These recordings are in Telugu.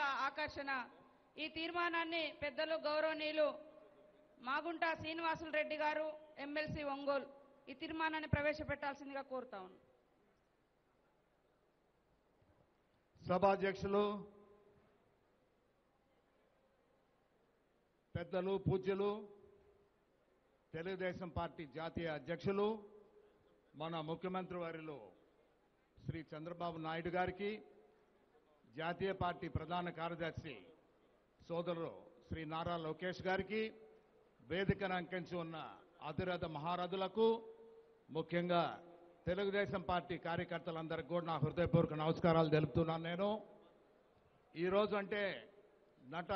పరిశ్రమల ఆకర్షణ ఈ తీర్మానాన్ని పెద్దలు గౌరవనీయులు మాగుంట శ్రీనివాసులు రెడ్డి గారు ఎమ్మెల్సీ ఒంగోలు ఈ తీర్మానాన్ని ప్రవేశపెట్టాల్సిందిగా కోరుతా ఉన్నాను. సభాధ్యక్షులు పెద్దలు పూజ్యులు తెలుగుదేశం పార్టీ జాతీయ అధ్యక్షులు మన ముఖ్యమంత్రి వర్యులు శ్రీ చంద్రబాబు నాయుడు గారికి, జాతీయ పార్టీ ప్రధాన కార్యదర్శి సోదరులు శ్రీ నారా లోకేష్ గారికి, వేదికను అంకించి ఉన్న అతిరథ మహారథులకు, ముఖ్యంగా తెలుగుదేశం పార్టీ కార్యకర్తలందరికీ కూడా నా హృదయపూర్వక నమస్కారాలు తెలుపుతున్నాను. నేను ఈరోజు అంటే నట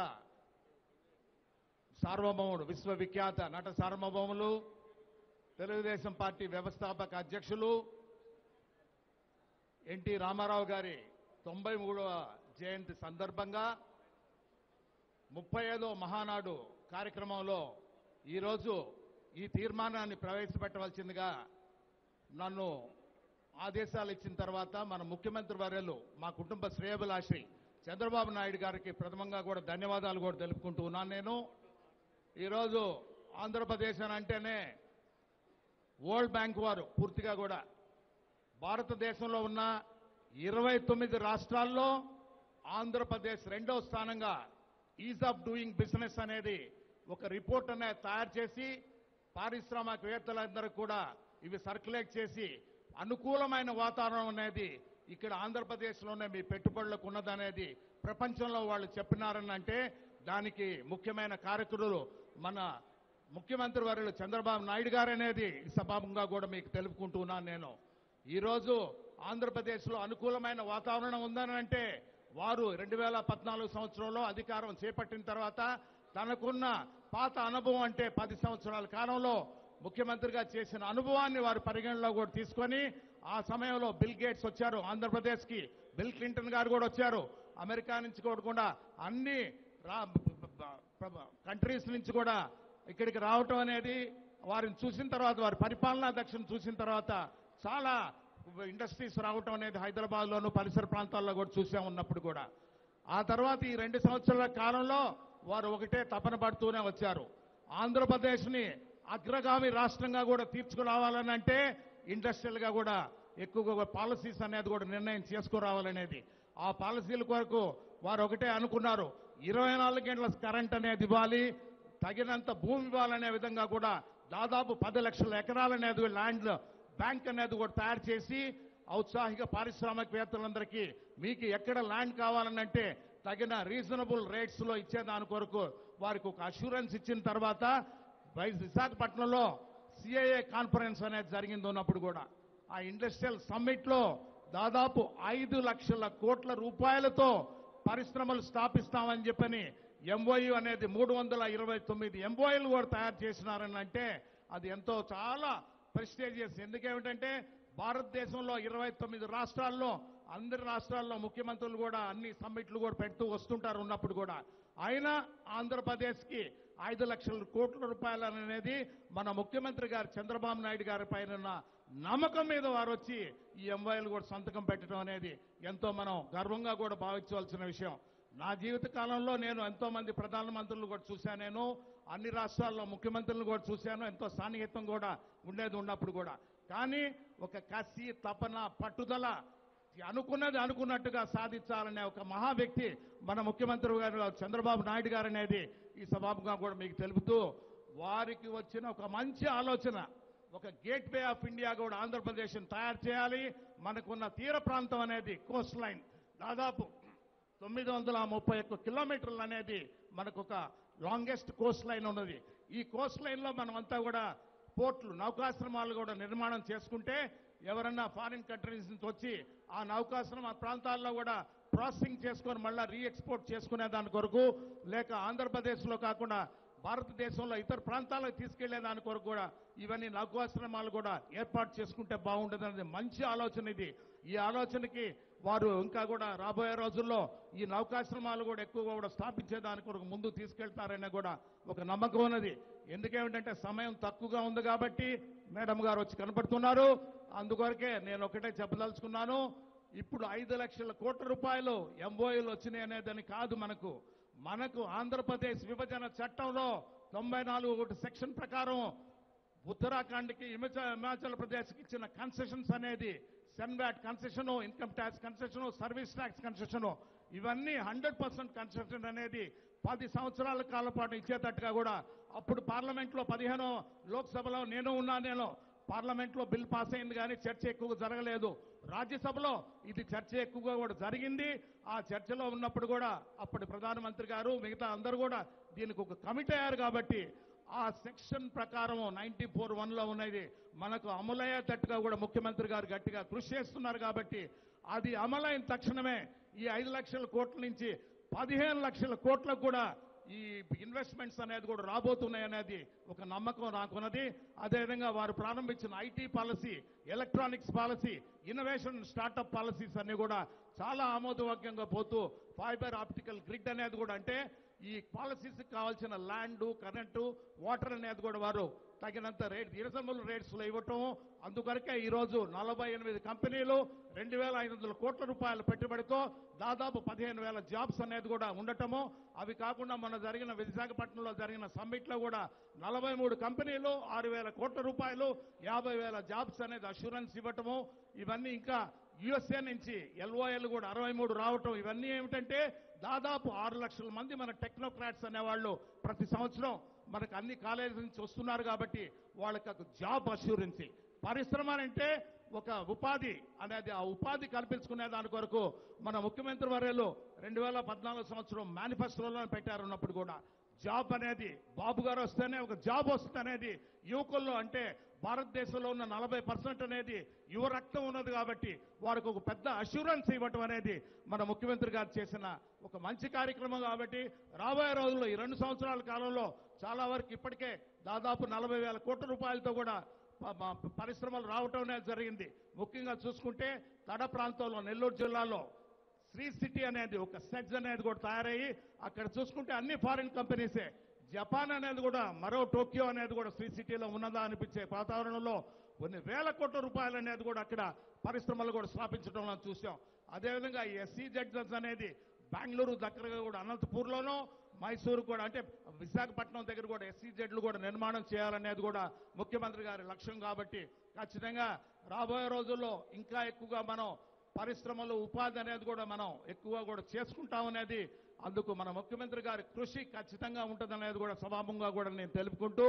సార్వభౌముడు, విశ్వవిఖ్యాత నట సార్వభౌములు, తెలుగుదేశం పార్టీ వ్యవస్థాపక అధ్యక్షులు ఎన్టీ రామారావు గారి 93వ జయంతి సందర్భంగా 35వ మహానాడు కార్యక్రమంలో ఈరోజు ఈ తీర్మానాన్ని ప్రవేశపెట్టవలసిందిగా నన్ను ఆదేశాలు ఇచ్చిన తర్వాత మన ముఖ్యమంత్రి వర్యులు, మా కుటుంబ శ్రేయోభిలాషి చంద్రబాబు నాయుడు గారికి ప్రథమంగా కూడా ధన్యవాదాలు కూడా తెలుపుకుంటూ ఉన్నాను. నేను ఈరోజు ఆంధ్రప్రదేశ్ అని అంటేనే వరల్డ్ బ్యాంక్ వారు పూర్తిగా కూడా భారతదేశంలో ఉన్న 29 రాష్ట్రాల్లో ఆంధ్రప్రదేశ్ 2వ స్థానంగా ఈజ్ ఆఫ్ డూయింగ్ బిజినెస్ అనేది ఒక రిపోర్ట్ అనేది తయారు చేసి పారిశ్రామికవేత్తలందరూ కూడా ఇవి సర్క్యులేట్ చేసి అనుకూలమైన వాతావరణం అనేది ఇక్కడ ఆంధ్రప్రదేశ్లోనే మీ పెట్టుబడులకు ఉన్నదనేది ప్రపంచంలో వాళ్ళు చెప్పినారని అంటే దానికి ముఖ్యమైన కారకులు మన ముఖ్యమంత్రి వర్యులు చంద్రబాబు నాయుడు గారు అనేది ఈ సభాముఖంగా కూడా మీకు తెలుపుకుంటూ ఉన్నాను. నేను ఈరోజు ఆంధ్రప్రదేశ్లో అనుకూలమైన వాతావరణం ఉందని అంటే వారు 2014 సంవత్సరంలో అధికారం చేపట్టిన తర్వాత తనకున్న పాత అనుభవం అంటే 10 సంవత్సరాల కాలంలో ముఖ్యమంత్రిగా చేసిన అనుభవాన్ని వారు పరిగణలో కూడా తీసుకొని ఆ సమయంలో బిల్ గేట్స్ వచ్చారు ఆంధ్రప్రదేశ్కి, బిల్ క్లింటన్ గారు కూడా వచ్చారు అమెరికా నుంచి కూడా అన్ని కంట్రీస్ నుంచి కూడా ఇక్కడికి రావటం అనేది వారిని చూసిన తర్వాత, వారి పరిపాలనా దక్షను చూసిన తర్వాత చాలా ఇండస్ట్రీస్ రావటం అనేది హైదరాబాద్లోను పరిసర ప్రాంతాల్లో కూడా చూసా ఉన్నప్పుడు కూడా. ఆ తర్వాత ఈ 2 సంవత్సరాల కాలంలో వారు ఒకటే తపన పడుతూనే వచ్చారు, ఆంధ్రప్రదేశ్ని అగ్రగామి రాష్ట్రంగా కూడా తీర్చుకురావాలని అంటే ఇండస్ట్రియల్గా కూడా ఎక్కువగా పాలసీస్ అనేది కూడా నిర్ణయం చేసుకురావాలనేది. ఆ పాలసీల కొరకు వారు ఒకటే అనుకున్నారు, 24 గంటల కరెంట్ అనేది ఇవ్వాలి, తగినంత భూమి ఇవ్వాలనే విధంగా కూడా దాదాపు 10 లక్షల ఎకరాలనేది ల్యాండ్ బ్యాంక్ అనేది కూడా తయారు చేసి ఔత్సాహిక పారిశ్రామికవేత్తలందరికీ మీకు ఎక్కడ ల్యాండ్ కావాలనంటే తగిన రీజనబుల్ రేట్స్లో ఇచ్చేదాని కొరకు వారికి ఒక అష్యూరెన్స్ ఇచ్చిన తర్వాత విశాఖపట్నంలో సిఐఏ కాన్ఫరెన్స్ అనేది జరిగింది ఉన్నప్పుడు కూడా ఆ ఇండస్ట్రియల్ సమ్మిట్లో దాదాపు 5 లక్షల కోట్ల రూపాయలతో పరిశ్రమలు స్థాపిస్తామని చెప్పని ఎంఓయూ అనేది 329 ఎంఓయూలు కూడా తయారు చేసినారని అంటే అది ఎంతో చాలా ప్రెస్టీజియస్. ఎందుకేమిటంటే భారతదేశంలో 29 రాష్ట్రాల్లో అందరి రాష్ట్రాల్లో ముఖ్యమంత్రులు కూడా అన్ని సమ్మిట్లు కూడా పెడుతూ వస్తుంటారు ఉన్నప్పుడు కూడా. అయినా ఆంధ్రప్రదేశ్కి 5 లక్షల కోట్ల రూపాయలు అనేది మన ముఖ్యమంత్రి గారు చంద్రబాబు నాయుడు గారి పైన నమ్మకం మీద వారు వచ్చి ఈ ఎంఓయూలు కూడా సంతకం పెట్టడం అనేది ఎంతో మనం గర్వంగా కూడా భావించవలసిన విషయం. నా జీవిత కాలంలో నేను ఎంతో మంది ప్రధానమంత్రులు కూడా చూశాను, నేను అన్ని రాష్ట్రాల్లో ముఖ్యమంత్రులను కూడా చూశాను, ఎంతో సాన్నిహిత్యం కూడా ఉండేది ఉన్నప్పుడు కూడా. కానీ ఒక కసి, తపన, పట్టుదల అనుకున్నది అనుకున్నట్టుగా సాధించాలనే ఒక మహా వ్యక్తి మన ముఖ్యమంత్రి గారు చంద్రబాబు నాయుడు గారు అనేది ఈ సభాముఖంగా కూడా మీకు తెలుపుతూ, వారికి వచ్చిన ఒక మంచి ఆలోచన, ఒక గేట్ వే ఆఫ్ ఇండియా కూడా ఆంధ్రప్రదేశ్ని తయారు చేయాలి. మనకున్న తీర ప్రాంతం అనేది కోస్ట్ లైన్ దాదాపు 931 కిలోమీటర్లు అనేది మనకు ఒక లాంగెస్ట్ కోస్ట్ లైన్ ఉన్నది. ఈ కోస్ట్ లైన్లో మనమంతా కూడా పోర్ట్లు, నౌకాశ్రమాలు కూడా నిర్మాణం చేసుకుంటే ఎవరన్నా ఫారిన్ కంట్రీస్ నుంచి వచ్చి ఆ నౌకాశ్రమ ప్రాంతాల్లో కూడా ప్రాసెసింగ్ చేసుకొని మళ్ళీ రీఎక్స్పోర్ట్ చేసుకునే దాని కొరకు, లేక ఆంధ్రప్రదేశ్లో కాకుండా భారతదేశంలో ఇతర ప్రాంతాలకు తీసుకెళ్లే దాని కొరకు కూడా ఇవన్నీ నౌకాశ్రమాలు కూడా ఏర్పాటు చేసుకుంటే బాగుంటుంది అనేది మంచి ఆలోచన ఇది. ఈ ఆలోచనకి వారు ఇంకా కూడా రాబోయే రోజుల్లో ఈ నౌకాశ్రమాలు కూడా ఎక్కువగా కూడా స్థాపించే దాని కొరకు ముందు తీసుకెళ్తారనే కూడా ఒక నమ్మకం ఉన్నది. ఎందుకేమిటంటే సమయం తక్కువగా ఉంది కాబట్టి మేడం గారు వచ్చి కనపడుతున్నారు. అందుకొరకే నేను ఒకటే చెప్పదలుచుకున్నాను, ఇప్పుడు 5 లక్షల కోట్ల రూపాయలు ఎంఓయూలు వచ్చినాయి అనేదని కాదు. మనకు ఆంధ్రప్రదేశ్ విభజన చట్టంలో 94 సెక్షన్ ప్రకారం ఉత్తరాఖండ్కి హిమాచల్ ప్రదేశ్కి ఇచ్చిన కన్సెషన్స్ అనేది CENVAT concession, income tax concession, service tax concession, ఇవన్నీ 100% కన్సెషన్ అనేది 10 సంవత్సరాల కాలం పాటు ఇచ్చేటట్టుగా కూడా అప్పుడు పార్లమెంట్లో 15వ లోక్సభలో నేను పార్లమెంట్లో బిల్ పాస్ అయింది, కానీ చర్చ ఎక్కువగా జరగలేదు. రాజ్యసభలో ఇది చర్చ ఎక్కువగా కూడా జరిగింది. ఆ చర్చలో ఉన్నప్పుడు కూడా అప్పటి ప్రధానమంత్రి గారు మిగతా అందరూ కూడా దీనికి ఒక కమిటీ అయ్యారు. కాబట్టి ఆ సెక్షన్ ప్రకారం 94(1)లో ఉన్నది మనకు అమలయ్యేటట్టుగా కూడా ముఖ్యమంత్రి గారు గట్టిగా కృషి చేస్తున్నారు. కాబట్టి అది అమలైన తక్షణమే ఈ 5 లక్షల కోట్ల నుంచి 15 లక్షల కోట్లకు కూడా ఈ ఇన్వెస్ట్మెంట్స్ అనేది కూడా రాబోతున్నాయి అనేది ఒక నమ్మకం నాకున్నది. అదేవిధంగా వారు ప్రారంభించిన IT policy, electronics policy, innovation startup policies అన్ని కూడా చాలా ఆమోదయోగ్యంగా పోతూ ఫైబర్ ఆప్టికల్ గ్రిడ్ అనేది కూడా, అంటే ఈ పాలసీస్కి కావాల్సిన ల్యాండ్, కరెంటు, వాటర్ అనేది కూడా వారు తగినంత రీజనబుల్ రేట్స్లో ఇవ్వటం. అందుకొరకే ఈరోజు 48 కంపెనీలు 2,500 కోట్ల రూపాయల పెట్టుబడితో దాదాపు 15,000 జాబ్స్ అనేది కూడా ఉండటము. అవి కాకుండా మన జరిగిన విశాఖపట్నంలో జరిగిన సమ్మిట్లో కూడా 43 కంపెనీలు 6,000 కోట్ల రూపాయలు 50,000 జాబ్స్ అనేది అష్యూరెన్స్ ఇవ్వటము. ఇవన్నీ ఇంకా యుఎస్ఏ నుంచి ఎల్ఓఎల్ కూడా 63 రావటం. ఇవన్నీ ఏమిటంటే దాదాపు 6 లక్షల మంది మన టెక్నోక్రాట్స్ అనేవాళ్ళు ప్రతి సంవత్సరం మనకు అన్ని కాలేజీల నుంచి వస్తున్నారు. కాబట్టి వాళ్ళకి ఒక జాబ్ అష్యూరెన్సీ, పరిశ్రమ అంటే ఒక ఉపాధి అనేది, ఆ ఉపాధి కల్పించుకునే దాని కొరకు మన ముఖ్యమంత్రి వర్యులు 2014 సంవత్సరం మేనిఫెస్టోలో పెట్టారున్నప్పుడు కూడా జాబ్ అనేది బాబు గారు వస్తేనే ఒక జాబ్ వస్తుంది అనేది యువకుల్లో, అంటే భారతదేశంలో ఉన్న 40% అనేది యువ రక్తం ఉన్నది. కాబట్టి వారికి ఒక పెద్ద అష్యూరెన్స్ ఇవ్వటం అనేది మన ముఖ్యమంత్రి గారు చేసిన ఒక మంచి కార్యక్రమం. కాబట్టి రాబోయే రోజుల్లో ఈ 2 సంవత్సరాల కాలంలో చాలా వరకు ఇప్పటికే దాదాపు 40,000 కోట్ల రూపాయలతో కూడా పరిశ్రమలు రావటం అనేది జరిగింది. ముఖ్యంగా చూసుకుంటే తడ ప్రాంతంలో నెల్లూరు జిల్లాలో శ్రీ సిటీ అనేది ఒక సెజ్ అనేది కూడా తయారయ్యి అక్కడ చూసుకుంటే అన్ని ఫారిన్ కంపెనీసే. జపాన్ అనేది కూడా మరో టోక్యో అనేది కూడా శ్రీ సిటీలో ఉన్నదా అనిపించే వాతావరణంలో కొన్ని వేల కోట్ల రూపాయలు అనేది కూడా అక్కడ పరిశ్రమలు కూడా స్థాపించడం చూసాం. అదేవిధంగా SEZs అనేది బెంగళూరు దగ్గరగా కూడా అనంతపూర్లోనూ, మైసూరు కూడా, అంటే విశాఖపట్నం దగ్గర కూడా SEZలు కూడా నిర్మాణం చేయాలనేది కూడా ముఖ్యమంత్రి గారి లక్ష్యం. కాబట్టి ఖచ్చితంగా రాబోయే రోజుల్లో ఇంకా ఎక్కువగా మనం పరిశ్రమలు, ఉపాధి అనేది కూడా మనం ఎక్కువగా కూడా చేసుకుంటామనేది, అందుకు మన ముఖ్యమంత్రి గారి కృషి ఖచ్చితంగా ఉంటుందనేది కూడా సభాముఖంగా కూడా నేను తెలుపుకుంటూ,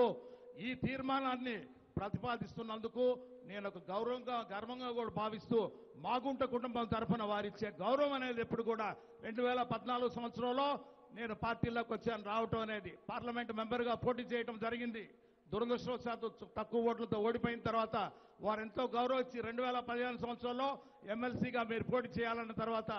ఈ తీర్మానాన్ని ప్రతిపాదిస్తున్నందుకు నేను ఒక గర్వంగా కూడా భావిస్తూ, మాగుంట కుటుంబం తరఫున వారిచ్చే గౌరవం అనేది ఎప్పుడు కూడా 2014 సంవత్సరంలో నేను పార్టీలోకి వచ్చాను. రావటం అనేది పార్లమెంట్ మెంబర్గా పోటీ చేయడం జరిగింది. దురదృష్టవశాత్తు తక్కువ ఓట్లతో ఓడిపోయిన తర్వాత వారు ఎంతో గౌరవించి 2015 సంవత్సరంలో ఎమ్మెల్సీగా మీరు పోటీ చేయాలన్న తర్వాత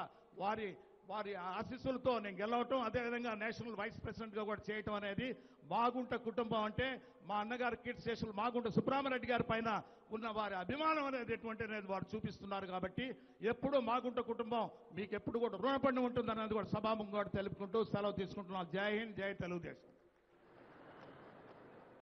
వారి ఆశీస్సులతో నేను గెలవటం, అదేవిధంగా నేషనల్ వైస్ ప్రెసిడెంట్గా కూడా చేయటం అనేది మాగుంట కుటుంబం అంటే మా అన్నగారు కీర్తిశేషులు మాగుంట సుబ్రహ్మరెడ్డి గారి పైన ఉన్న వారి అభిమానం అనేది ఎటువంటి అనేది వారు చూపిస్తున్నారు. కాబట్టి ఎప్పుడూ మాగుంట కుటుంబం మీకు ఎప్పుడు కూడా రుణపడి ఉంటుందనేది కూడా సభాముఖంగా తెలుపుకుంటూ సెలవు తీసుకుంటున్నాను. జై హింద్, జై తెలుగుదేశం.